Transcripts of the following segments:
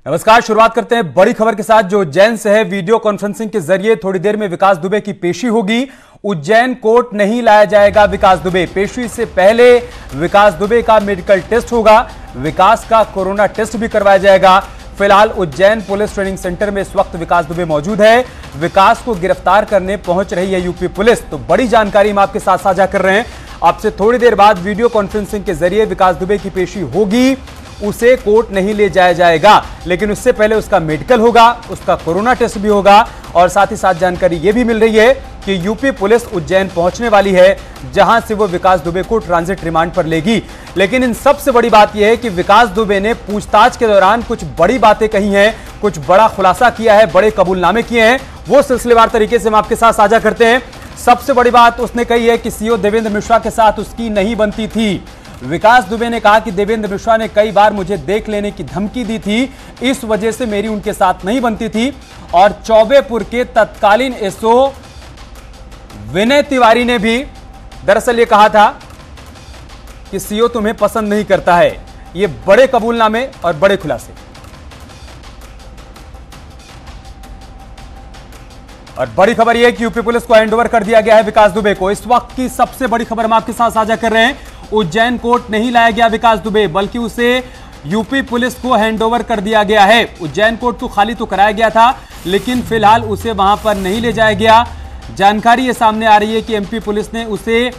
नमस्कार। शुरुआत करते हैं बड़ी खबर के साथ। जो उज्जैन से है, वीडियो कॉन्फ्रेंसिंग के जरिए थोड़ी देर में विकास दुबे की पेशी होगी। उज्जैन कोर्ट नहीं लाया जाएगा विकास दुबे। पेशी से पहले विकास दुबे का मेडिकल टेस्ट होगा। विकास का कोरोना टेस्ट भी करवाया जाएगा। फिलहाल उज्जैन पुलिस ट्रेनिंग सेंटर में इस वक्त विकास दुबे मौजूद है। विकास को गिरफ्तार करने पहुंच रही है यूपी पुलिस। तो बड़ी जानकारी हम आपके साथ साझा कर रहे हैं। आपसे थोड़ी देर बाद वीडियो कॉन्फ्रेंसिंग के जरिए विकास दुबे की पेशी होगी। उसे कोर्ट नहीं ले जाया जाएगा, लेकिन उससे पहले उसका मेडिकल होगा, उसका कोरोना टेस्ट भी होगा। और साथ ही साथ जानकारी यह भी मिल रही है कि यूपी पुलिस उज्जैन पहुंचने वाली है, जहां से वो विकास दुबे को ट्रांजिट रिमांड पर लेगी। लेकिन इन सबसे बड़ी बात यह है कि विकास दुबे ने पूछताछ के दौरान कुछ बड़ी बातें कही हैं, कुछ बड़ा खुलासा किया है, बड़े कबूलनामे किए हैं। वो सिलसिलेवार तरीके से हम आपके साथ साझा करते हैं। सबसे बड़ी बात उसने कही है कि सीओ देवेंद्र मिश्रा के साथ उसकी नहीं बनती थी। विकास दुबे ने कहा कि देवेंद्र मिश्रा ने कई बार मुझे देख लेने की धमकी दी थी, इस वजह से मेरी उनके साथ नहीं बनती थी। और चौबेपुर के तत्कालीन एसओ विनय तिवारी ने भी दरअसल ये कहा था कि सीओ तुम्हें पसंद नहीं करता है। ये बड़े कबूलनामे और बड़े खुलासे। और बड़ी खबर यह है कि यूपी पुलिस को हैंडओवर कर दिया गया है विकास दुबे को। इस वक्त की सबसे बड़ी खबर हम आपके साथ साझा कर रहे हैं। उज्जैन कोर्ट नहीं लाया गया विकास दुबे, बल्कि उसे यूपी पुलिस को हैंडओवर कर दिया गया है। उज्जैन कोर्ट तो खाली तो कराया गया था, लेकिन फिलहाल उसे वहां पर नहीं ले जाया गया। जानकारी ये सामने आ रही है कि एमपी पुलिस ने उसे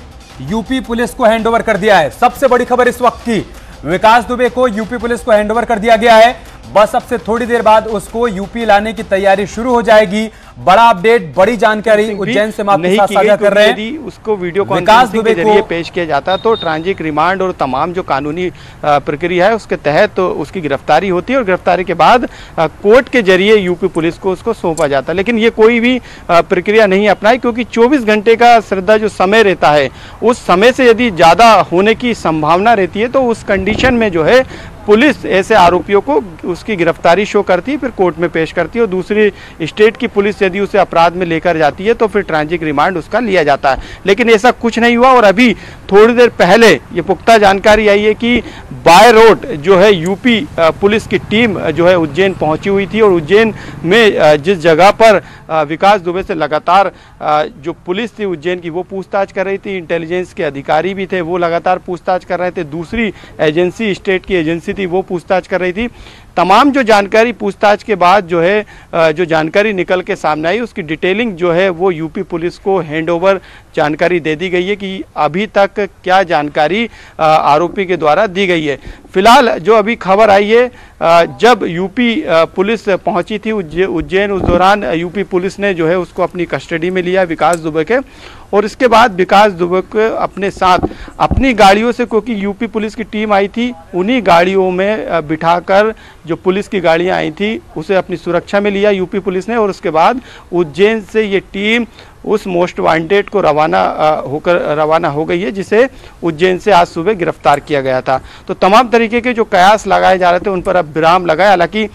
यूपी पुलिस को हैंडओवर कर दिया है। सबसे बड़ी खबर इस वक्त की, विकास दुबे को यूपी पुलिस को हैंडओवर कर दिया गया है। बस अब से थोड़ी देर बाद उसको यूपी लाने की तैयारी शुरू हो जाएगी। बड़ा अपडेट, बड़ी जानकारी उज्जैन से हम आपके साथ साझा कर रहे हैं। यदि उसको वीडियो कॉन्फ्रेंसिंग के जरिए पेश किया जाता तो ट्रांजिट रिमांड और तमाम जो कानूनी प्रक्रिया है उसके तहत तो उसकी गिरफ्तारी होती है और गिरफ्तारी के बाद कोर्ट के जरिए यूपी पुलिस को उसको सौंपा जाता। लेकिन ये कोई भी प्रक्रिया नहीं अपनाई, क्योंकि 24 घंटे का श्रद्धा जो समय रहता है, उस समय से यदि ज़्यादा होने की संभावना रहती है तो उस कंडीशन में जो है पुलिस ऐसे आरोपियों को उसकी गिरफ्तारी शो करती है, फिर कोर्ट में पेश करती है। और दूसरी स्टेट की पुलिस यदि उसे अपराध में लेकर जाती है तो फिर ट्रांजिट रिमांड उसका लिया जाता है। लेकिन ऐसा कुछ नहीं हुआ। और अभी थोड़ी देर पहले ये पुख्ता जानकारी आई है कि बाय रोड जो है यूपी पुलिस की टीम जो है उज्जैन पहुंची हुई थी। और उज्जैन में जिस जगह पर विकास दुबे से लगातार जो पुलिस थी उज्जैन की वो पूछताछ कर रही थी, इंटेलिजेंस के अधिकारी भी थे वो लगातार पूछताछ कर रहे थे, दूसरी एजेंसी स्टेट की एजेंसी थी वो पूछताछ कर रही थी। तमाम जो जानकारी पूछताछ के बाद जो है जो जानकारी निकल के सामने आई, उसकी डिटेलिंग जो है वो यूपी पुलिस को हैंडओवर जानकारी दे दी गई है कि अभी तक क्या जानकारी आरोपी के द्वारा दी गई है। फिलहाल जो अभी खबर आई है, जब यूपी पुलिस पहुंची थी उज्जैन, उस दौरान यूपी पुलिस ने जो है उसको अपनी कस्टडी में लिया विकास दुबे के। और इसके बाद विकास दुबे को अपने साथ अपनी गाड़ियों से, क्योंकि यूपी पुलिस की टीम आई थी, उन्हीं गाड़ियों में बिठाकर जो पुलिस की गाड़ियां आई थी उसे अपनी सुरक्षा में लिया यूपी पुलिस ने। और उसके बाद उज्जैन से ये टीम उस मोस्ट वांटेड को रवाना हो गई है, जिसे उज्जैन से आज सुबह गिरफ्तार किया गया था। तो तमाम तरीके के जो कयास लगाए जा रहे थे उन पर अब विराम लगा है। हालांकि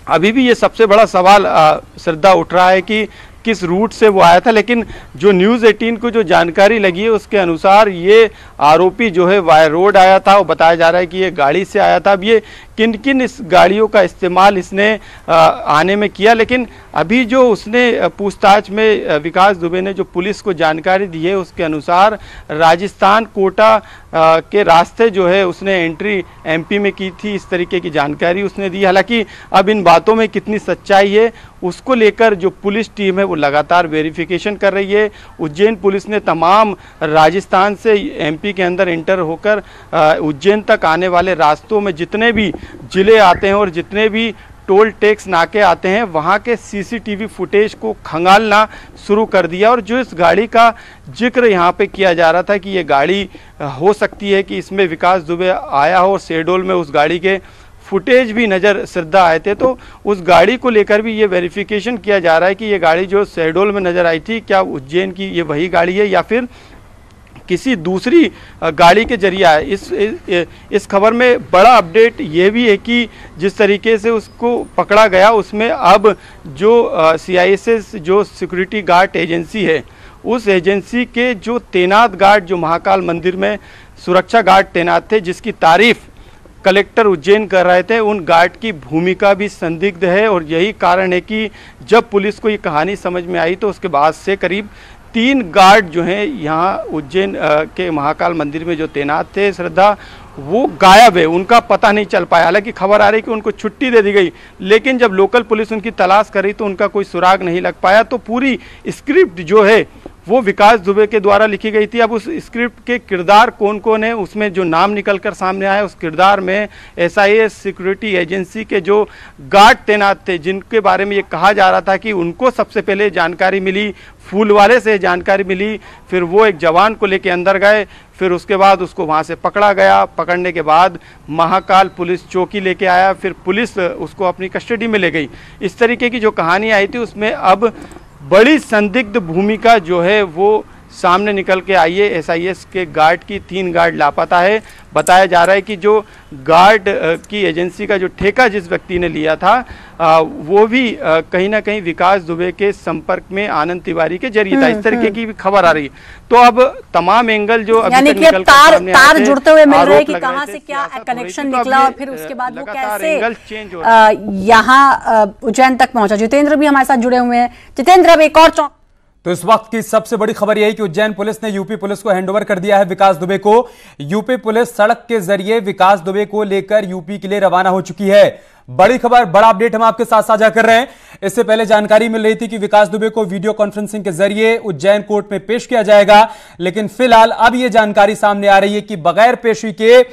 अभी भी ये सबसे बड़ा सवाल श्रद्धा उठ रहा है कि किस रूट से वो आया था। लेकिन जो न्यूज़ 18 को जो जानकारी लगी है उसके अनुसार ये आरोपी जो है वाया रोड आया था। वो बताया जा रहा है कि ये गाड़ी से आया था। अब ये किन किन इस गाड़ियों का इस्तेमाल इसने आने में किया, लेकिन अभी जो उसने पूछताछ में विकास दुबे ने जो पुलिस को जानकारी दी है उसके अनुसार राजस्थान कोटा के रास्ते जो है उसने एंट्री एमपी में की थी, इस तरीके की जानकारी उसने दी। हालांकि अब इन बातों में कितनी सच्चाई है उसको लेकर जो पुलिस टीम है वो लगातार वेरिफिकेशन कर रही है। उज्जैन पुलिस ने तमाम राजस्थान से एमपी के अंदर एंटर होकर उज्जैन तक आने वाले रास्तों में जितने भी जिले आते हैं और जितने भी टोल टैक्स नाके आते हैं वहाँ के सीसीटीवी फुटेज को खंगालना शुरू कर दिया। और जो इस गाड़ी का जिक्र यहाँ पे किया जा रहा था कि ये गाड़ी हो सकती है कि इसमें विकास दुबे आया हो, और शहडोल में उस गाड़ी के फुटेज भी नज़र श्रद्धा आए थे, तो उस गाड़ी को लेकर भी ये वेरिफिकेशन किया जा रहा है कि ये गाड़ी जो शहडोल में नज़र आई थी क्या उज्जैन की ये वही गाड़ी है या फिर किसी दूसरी गाड़ी के जरिए है। इस खबर में बड़ा अपडेट ये भी है कि जिस तरीके से उसको पकड़ा गया उसमें अब जो CISS जो सिक्योरिटी गार्ड एजेंसी है उस एजेंसी के जो तैनात गार्ड जो महाकाल मंदिर में सुरक्षा गार्ड तैनात थे, जिसकी तारीफ कलेक्टर उज्जैन कर रहे थे, उन गार्ड की भूमिका भी संदिग्ध है। और यही कारण है कि जब पुलिस को ये कहानी समझ में आई तो उसके बाद से करीब 3 गार्ड जो हैं यहाँ उज्जैन के महाकाल मंदिर में जो तैनात थे श्रद्धा, वो गायब है, उनका पता नहीं चल पाया। हालांकि खबर आ रही कि उनको छुट्टी दे दी गई, लेकिन जब लोकल पुलिस उनकी तलाश करी तो उनका कोई सुराग नहीं लग पाया। तो पूरी स्क्रिप्ट जो है वो विकास दुबे के द्वारा लिखी गई थी। अब उस स्क्रिप्ट के किरदार कौन कौन है, उसमें जो नाम निकलकर सामने आया, उस किरदार में SIS सिक्योरिटी एजेंसी के जो गार्ड तैनात थे, जिनके बारे में ये कहा जा रहा था कि उनको सबसे पहले जानकारी मिली, फूल वाले से जानकारी मिली, फिर वो एक जवान को लेके अंदर गए, फिर उसके बाद उसको वहाँ से पकड़ा गया। पकड़ने के बाद महाकाल पुलिस चौकी लेके आया, फिर पुलिस उसको अपनी कस्टडी में ले गई। इस तरीके की जो कहानी आई थी उसमें अब बड़ी संदिग्ध भूमिका जो है वो सामने निकल के आई है। SIS के गार्ड की 3 गार्ड लापता है। बताया जा रहा है कि जो गार्ड की एजेंसी का जो ठेका जिस व्यक्ति ने लिया था वो भी कहीं ना कहीं विकास दुबे के संपर्क में आनंद तिवारी के जरिए था। इस तरीके की भी खबर आ रही है। तो अब तमाम एंगल जो अभी तक निकल कर सामने तार जुड़ते हुए मिल रहे हैं कि कहां से क्या कनेक्शन निकला और फिर उसके बाद वो कैसे यहाँ उज्जैन तक पहुंचा। जितेंद्र भी हमारे साथ जुड़े हुए हैं। जितेंद्र, अब एक और तो इस वक्त की सबसे बड़ी खबर यह है कि उज्जैन पुलिस ने यूपी पुलिस को हैंडओवर कर दिया है विकास दुबे को। यूपी पुलिस सड़क के जरिए विकास दुबे को लेकर यूपी के लिए रवाना हो चुकी है। बड़ी खबर, बड़ा अपडेट हम आपके साथ साझा कर रहे हैं। इससे पहले जानकारी मिल रही थी कि विकास दुबे को वीडियो कॉन्फ्रेंसिंग के जरिए उज्जैन कोर्ट में पेश किया जाएगा, लेकिन फिलहाल अब यह जानकारी सामने आ रही है कि बगैर पेशी के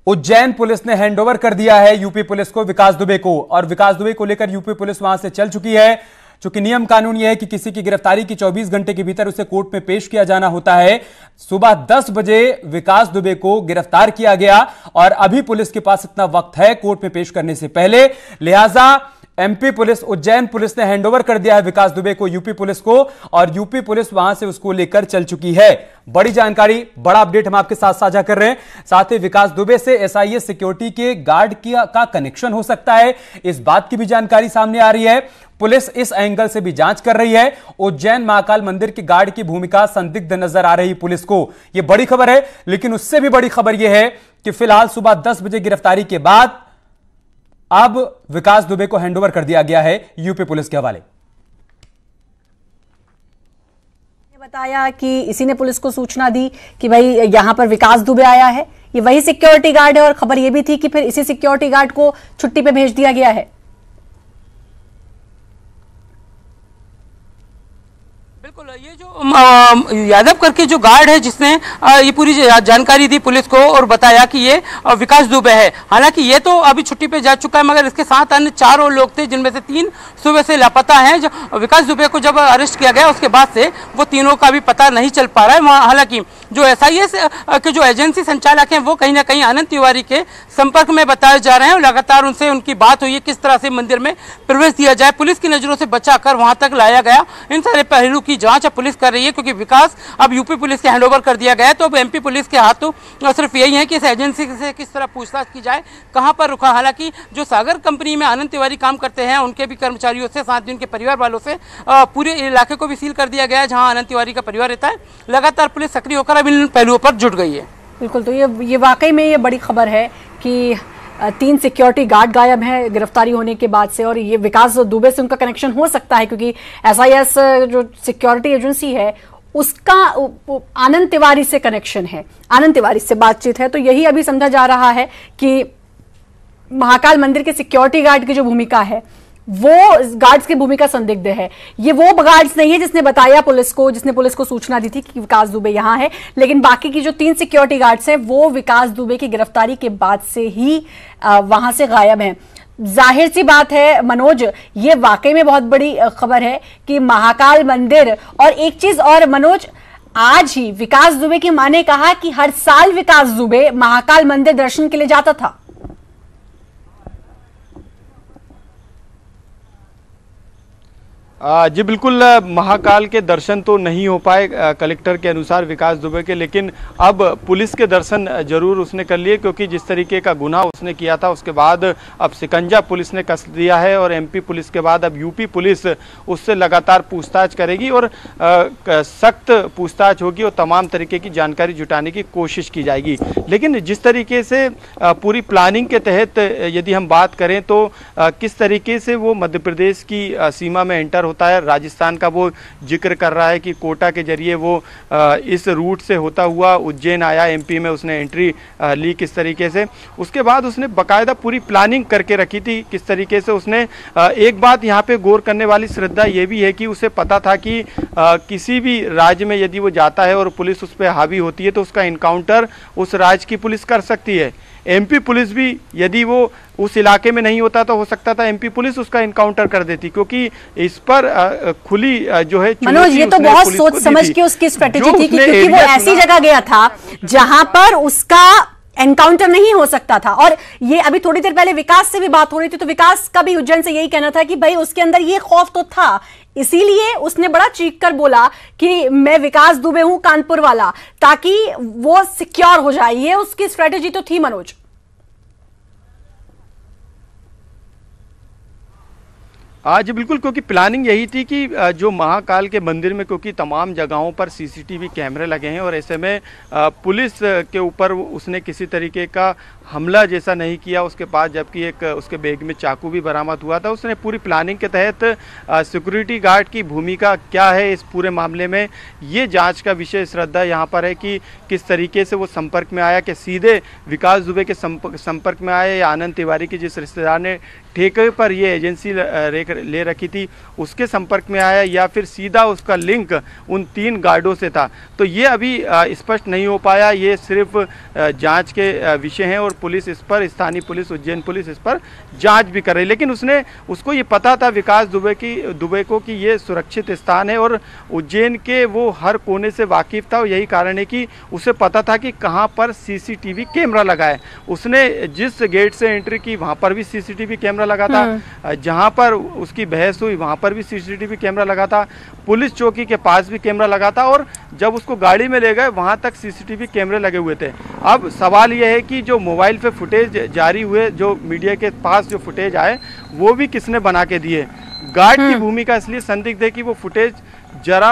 उज्जैन पुलिस ने हैंडओवर कर दिया है यूपी पुलिस को विकास दुबे को। और विकास दुबे को लेकर यूपी पुलिस वहां से चल चुकी है। चूंकि नियम कानून यह है कि किसी की गिरफ्तारी की 24 घंटे के भीतर उसे कोर्ट में पेश किया जाना होता है। सुबह 10 बजे विकास दुबे को गिरफ्तार किया गया और अभी पुलिस के पास इतना वक्त है कोर्ट में पेश करने से पहले, लिहाजा MP पुलिस, उज्जैन पुलिस ने हैंडओवर कर दिया है विकास दुबे को यूपी पुलिस को और यूपी पुलिस वहां से उसको लेकर चल चुकी है। बड़ी जानकारी, बड़ा अपडेट हम आपके साथ साझा कर रहे हैं। साथ ही विकास दुबे से SIS सिक्योरिटी के गार्ड का कनेक्शन हो सकता है, इस बात की भी जानकारी सामने आ रही है। पुलिस इस एंगल से भी जांच कर रही है। उज्जैन महाकाल मंदिर के गार्ड की भूमिका संदिग्ध नजर आ रही पुलिस को। यह बड़ी खबर है, लेकिन उससे भी बड़ी खबर यह है कि फिलहाल सुबह 10 बजे गिरफ्तारी के बाद अब विकास दुबे को हैंडओवर कर दिया गया है यूपी पुलिस के हवाले। बताया कि इसी ने पुलिस को सूचना दी कि भाई यहां पर विकास दुबे आया है, ये वही सिक्योरिटी गार्ड है और खबर यह भी थी कि फिर इसी सिक्योरिटी गार्ड को छुट्टी पे भेज दिया गया है। बिल्कुल, ये जो यादव करके जो गार्ड है जिसने ये पूरी जानकारी दी पुलिस को और बताया कि ये विकास दुबे है। हालांकि ये तो अभी छुट्टी पे जा चुका है, मगर इसके साथ अन्य 4 और लोग थे जिनमें से 3 सुबह से लापता हैं। विकास दुबे को जब अरेस्ट किया गया उसके बाद से वो तीनों का भी पता नहीं चल पा रहा है। हालांकि जो SIS के जो एजेंसी संचालक हैं वो कहीं ना कहीं आनंद तिवारी के संपर्क में बताए जा रहे हैं और लगातार उनसे उनकी बात हुई है किस तरह से मंदिर में प्रवेश दिया जाए, पुलिस की नजरों से बचाकर वहां तक लाया गया। इन सारे पहलू की जांच अब पुलिस कर रही है, क्योंकि विकास अब यूपी पुलिस के हैंडओवर कर दिया गया है। तो अब MP पुलिस के हाथों सिर्फ यही है कि इस एजेंसी से किस तरह पूछताछ की जाए, कहां पर रुका। हालांकि जो सागर कंपनी में आनंद तिवारी काम करते हैं उनके भी कर्मचारियों से, साथ ही उनके परिवार वालों से पूरे इलाके को भी सील कर दिया गया है जहां आनंद तिवारी का परिवार रहता है। लगातार पुलिस सक्रिय होकर अब इन पहलुओं पर जुट गई है। बिल्कुल, तो ये वाकई में ये बड़ी खबर है कि 3 सिक्योरिटी गार्ड गायब हैं गिरफ्तारी होने के बाद से, और ये विकास दुबे से उनका कनेक्शन हो सकता है क्योंकि SIS जो सिक्योरिटी एजेंसी है उसका आनंद तिवारी से कनेक्शन है, आनंद तिवारी से बातचीत है। तो यही अभी समझा जा रहा है कि महाकाल मंदिर के सिक्योरिटी गार्ड की जो भूमिका है वो गार्ड्स की भूमिका संदिग्ध है। ये वो गार्ड्स नहीं है जिसने बताया पुलिस को, जिसने पुलिस को सूचना दी थी कि विकास दुबे यहां है, लेकिन बाकी की जो 3 सिक्योरिटी गार्ड्स हैं वो विकास दुबे की गिरफ्तारी के बाद से ही वहां से गायब हैं। जाहिर सी बात है मनोज, ये वाकई में बहुत बड़ी खबर है कि महाकाल मंदिर, और एक चीज और मनोज, आज ही विकास दुबे की मां ने कहा कि हर साल विकास दुबे महाकाल मंदिर दर्शन के लिए जाता था। जी बिल्कुल, महाकाल के दर्शन तो नहीं हो पाए कलेक्टर के अनुसार विकास दुबे के, लेकिन अब पुलिस के दर्शन जरूर उसने कर लिए, क्योंकि जिस तरीके का गुनाह उसने किया था उसके बाद अब शिकंजा पुलिस ने कस दिया है और एमपी पुलिस के बाद अब यूपी पुलिस उससे लगातार पूछताछ करेगी और सख्त पूछताछ होगी और तमाम तरीके की जानकारी जुटाने की कोशिश की जाएगी। लेकिन जिस तरीके से पूरी प्लानिंग के तहत यदि हम बात करें तो किस तरीके से वो मध्य प्रदेश की सीमा में एंटर होता है, राजस्थान का वो जिक्र कर रहा है कि कोटा के जरिए वो इस रूट से होता हुआ उज्जैन आया, एमपी में उसने एंट्री ली किस तरीके से, उसके बाद उसने बाकायदा पूरी प्लानिंग करके रखी थी किस तरीके से उसने। एक बात यहाँ पे गौर करने वाली श्रद्धा ये भी है कि उसे पता था कि किसी भी राज्य में यदि वो जाता है और पुलिस उस पर हावी होती है तो उसका इनकाउंटर उस राज्य की पुलिस कर सकती है। एमपी पुलिस भी यदि वो उस इलाके में नहीं होता तो हो सकता था एमपी पुलिस उसका इनकाउंटर कर देती, क्योंकि इस पर खुली जो है मनोज, ये तो बहुत सोच समझ के उसकी स्ट्रेटेजी थी क्योंकि वो ऐसी जगह गया था जहां पर उसका एनकाउंटर नहीं हो सकता था। और ये अभी थोड़ी देर पहले विकास से भी बात हो रही थी तो विकास का भी उज्जैन से यही कहना था कि भाई उसके अंदर ये खौफ तो था, इसीलिए उसने बड़ा चीख कर बोला कि मैं विकास दुबे हूं कानपुर वाला, ताकि वो सिक्योर हो जाए। ये उसकी स्ट्रेटेजी तो थी मनोज। जी बिल्कुल, क्योंकि प्लानिंग यही थी कि जो महाकाल के मंदिर में क्योंकि तमाम जगहों पर सीसीटीवी कैमरे लगे हैं और ऐसे में पुलिस के ऊपर उसने किसी तरीके का हमला जैसा नहीं किया उसके पास, जबकि एक उसके बैग में चाकू भी बरामद हुआ था। उसने पूरी प्लानिंग के तहत सिक्योरिटी गार्ड की भूमिका क्या है इस पूरे मामले में, ये जांच का विषय श्रद्धा यहाँ पर है कि किस तरीके से वो संपर्क में आया, कि सीधे विकास दुबे के संपर्क में आया या आनंद तिवारी के जिस रिश्तेदार ने ठेके पर ये एजेंसी ले रखी थी उसके संपर्क में आया, या फिर सीधा उसका लिंक उन 3 गार्डों से था। तो ये अभी स्पष्ट नहीं हो पाया, ये सिर्फ जांच के विषय हैं और पुलिस इस पर, स्थानीय पुलिस उज्जैन पुलिस इस पर जांच भी कर रही। लेकिन उसको ये पता था विकास दुबे को कि ये सुरक्षित स्थान है और उज्जैन के वो हर कोने से वाकिफ था और यही कारण है कि उसे पता था कि कहाँ पर सीसीटीवी कैमरा लगा है। उसने जिस गेट से एंट्री की वहाँ पर भी सीसीटीवी कैमरा लगा था, जहाँ पर उसकी बहस हुई वहाँ पर भी सीसीटीवी कैमरा लगा था, पुलिस चौकी के पास भी कैमरा लगा था और जब उसको गाड़ी में ले गए वहाँ तक सीसीटीवी कैमरे लगे हुए थे। अब सवाल यह है कि जो मोबाइल पे फुटेज जारी हुए, जो मीडिया के पास जो फुटेज आए वो भी किसने बना के दिए। गार्ड की भूमिका इसलिए संदिग्ध है कि वो फुटेज जरा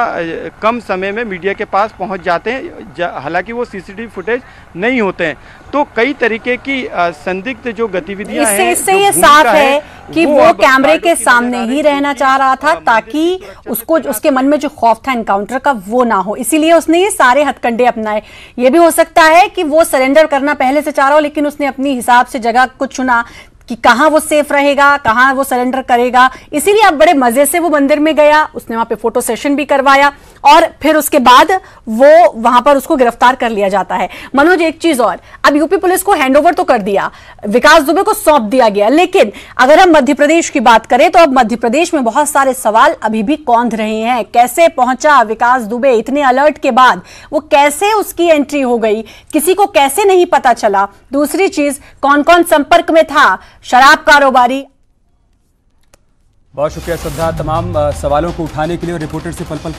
कम समय में मीडिया के पास पहुंच जाते हैं, हालांकि वो सीसीटीवी फुटेज नहीं होते हैं। तो कई तरीके की संदिग्ध जो गतिविधियां हैं, इससे ये साफ है कि वो कैमरे के सामने ही रहना चाह रहा था ताकि उसको उसके मन में जो खौफ था एनकाउंटर का वो ना हो, इसीलिए उसने ये सारे हथकंडे अपनाए। ये भी हो सकता है कि वो सरेंडर करना पहले से चाह रहा हो, लेकिन उसने अपनी हिसाब से जगह को चुना कि कहां वो सेफ रहेगा, कहां वो सरेंडर करेगा, इसीलिए अब बड़े मजे से वो मंदिर में गया। उसने वहां पे फोटो सेशन भी करवाया और फिर उसके बाद वो वहां पर उसको गिरफ्तार कर लिया जाता है। मनोज, एक चीज और, अब यूपी पुलिस को हैंडओवर तो कर दिया, विकास दुबे को सौंप दिया गया, लेकिन अगर हम मध्य प्रदेश की बात करें तो अब मध्य प्रदेश में बहुत सारे सवाल अभी भी कौंध रहे हैं। कैसे पहुंचा विकास दुबे, इतने अलर्ट के बाद वो कैसे उसकी एंट्री हो गई, किसी को कैसे नहीं पता चला। दूसरी चीज, कौन कौन संपर्क में था, शराब कारोबारी। बहुत शुक्रिया श्रद्धा तमाम सवालों को उठाने के लिए और रिपोर्टर से पल पल